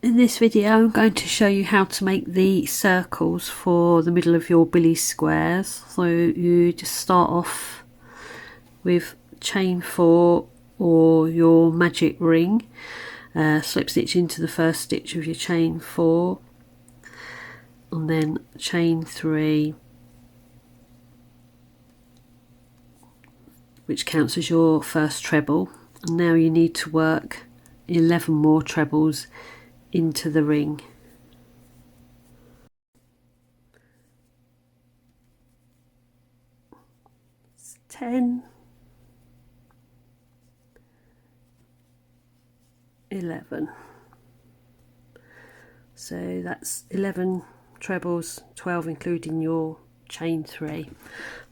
In this video I'm going to show you how to make the circles for the middle of your Billie squares. So you just start off with chain 4 or your magic ring, slip stitch into the first stitch of your chain 4 and then chain 3, which counts as your first treble, and now you need to work 11 more trebles into the ring. It's 10, 11. So that's 11 trebles, 12 including your chain 3,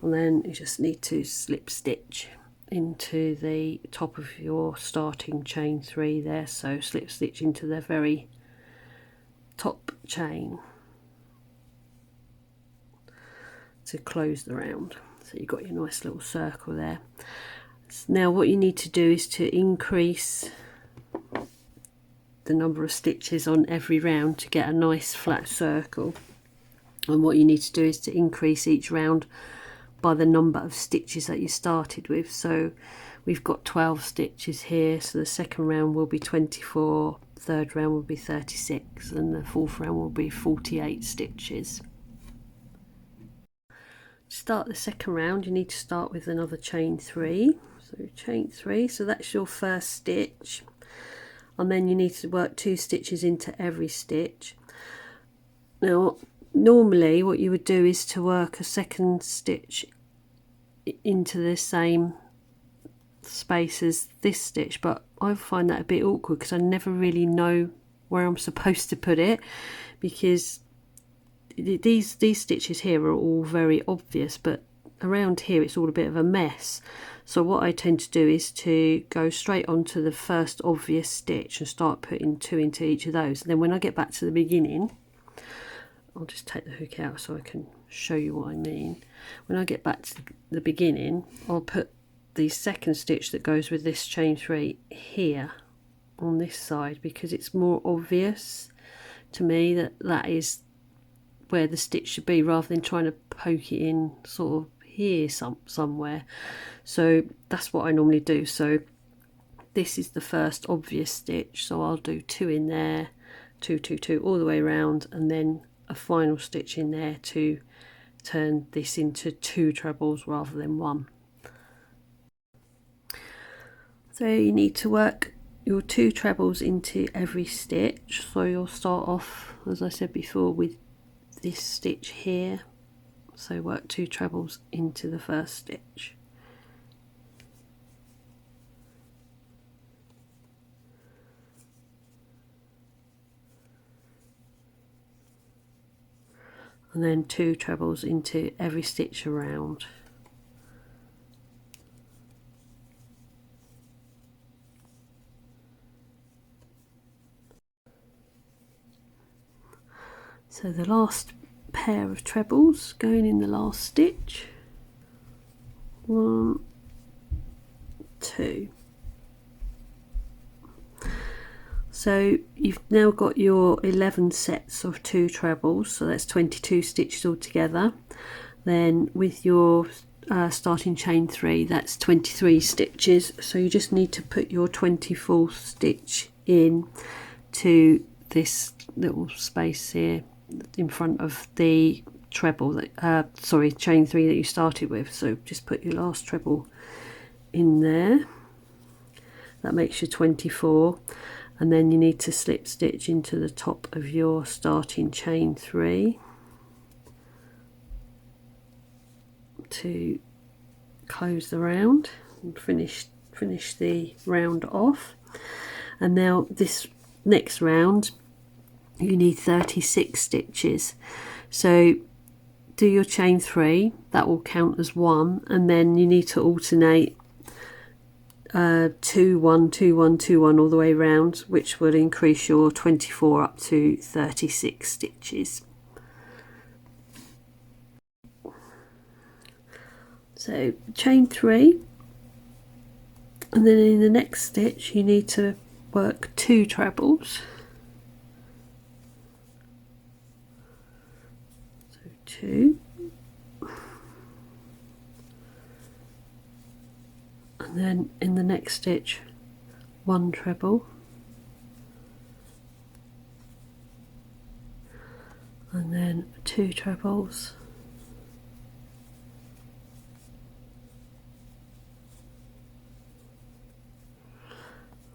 and then you just need to slip stitch into the top of your starting chain 3 there. So slip stitch into the very top chain to close the round. So you've got your nice little circle there. Now what you need to do is to increase the number of stitches on every round to get a nice flat circle, and what you need to do is to increase each round by the number of stitches that you started with. So we've got 12 stitches here, so the second round will be 24, third round will be 36, and the fourth round will be 48 stitches. To start the second round you need to start with another chain 3, so chain 3, so that's your first stitch, and then you need to work 2 stitches into every stitch. Now normally what you would do is to work a second stitch into the same space as this stitch, but I find that a bit awkward because I never really know where I'm supposed to put it, because these stitches here are all very obvious, but around here it's all a bit of a mess. So what I tend to do is to go straight onto the first obvious stitch and start putting 2 into each of those, and then when I get back to the beginning, I'll just take the hook out so I can show you what I mean. When I get back to the beginning, I'll put the second stitch that goes with this chain 3 here on this side, because it's more obvious to me that that is where the stitch should be, rather than trying to poke it in sort of here somewhere. So that's what I normally do. So this is the first obvious stitch, so I'll do 2 in there, 2, 2, 2 all the way around, and then a final stitch in there to turn this into 2 trebles rather than 1. So you need to work your 2 trebles into every stitch. So you'll start off, as I said before, with this stitch here, so work 2 trebles into the first stitch. And then 2 trebles into every stitch around. So the last pair of trebles going in the last stitch, 1, 2. So you've now got your 11 sets of 2 trebles, so that's 22 stitches altogether. Then with your starting chain 3, that's 23 stitches, so you just need to put your 24th stitch in to this little space here in front of the treble that chain 3 that you started with. So just put your last treble in there, that makes you 24, and then you need to slip stitch into the top of your starting chain 3 to close the round and finish the round off. And now this next round you need 36 stitches, so do your chain 3, that will count as 1, and then you need to alternate 2 1 2 1 2 1 all the way around, which will increase your 24 up to 36 stitches. So chain 3, and then in the next stitch you need to work 2 trebles, 2, and then in the next stitch 1 treble, and then 2 trebles,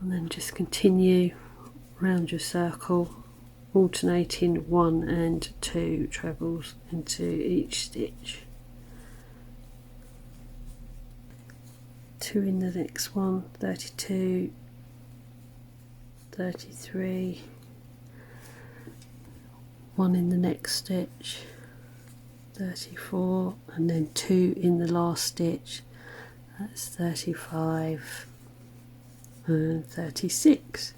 and then just continue round your circle, alternating 1 and 2 trebles into each stitch. 2 in the next one, 32, 33, 1 in the next stitch, 34, and then 2 in the last stitch, that's 35 and 36.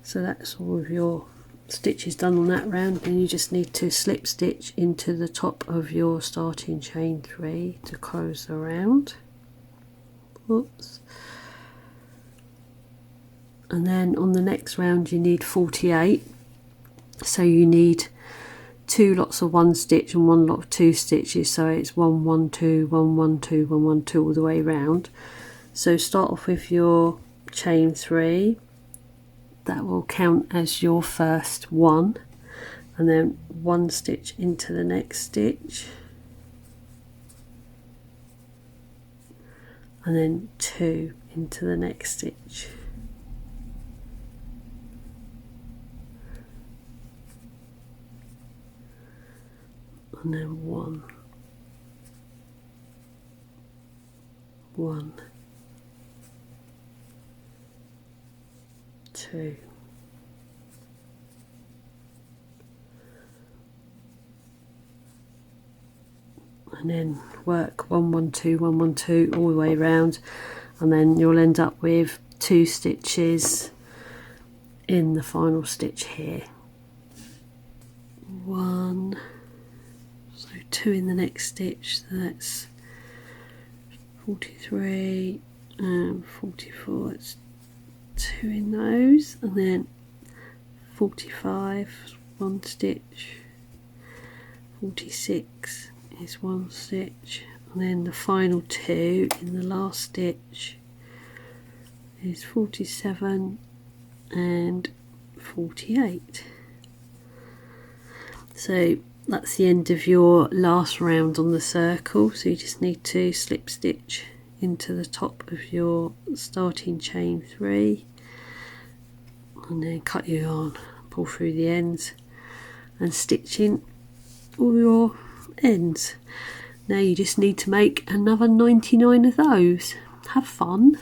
So that's all of your stitches done on that round, and you just need to slip stitch into the top of your starting chain 3 to close the round. Oops. And then on the next round you need 48, so you need 2 lots of 1 stitch and 1 lot of 2 stitches, so it's 1 1 2 1 1 2 1 1 2 all the way round. So start off with your chain 3, that will count as your first 1, and then 1 stitch into the next stitch, and then 2 into the next stitch, and then 1 1 2, and then work 1 1 2 1 1 2 all the way around, and then you'll end up with 2 stitches in the final stitch here. 1, so 2 in the next stitch, so that's 43 and 44, it's 2 in those, and then 45, 1 stitch, 46 is 1 stitch, and then the final 2 in the last stitch is 47 and 48. So that's the end of your last round on the circle, so you just need to slip stitch into the top of your starting chain 3, and then cut your yarn, pull through the ends and stitch in all your ends. Now you just need to make another 99 of those. Have fun.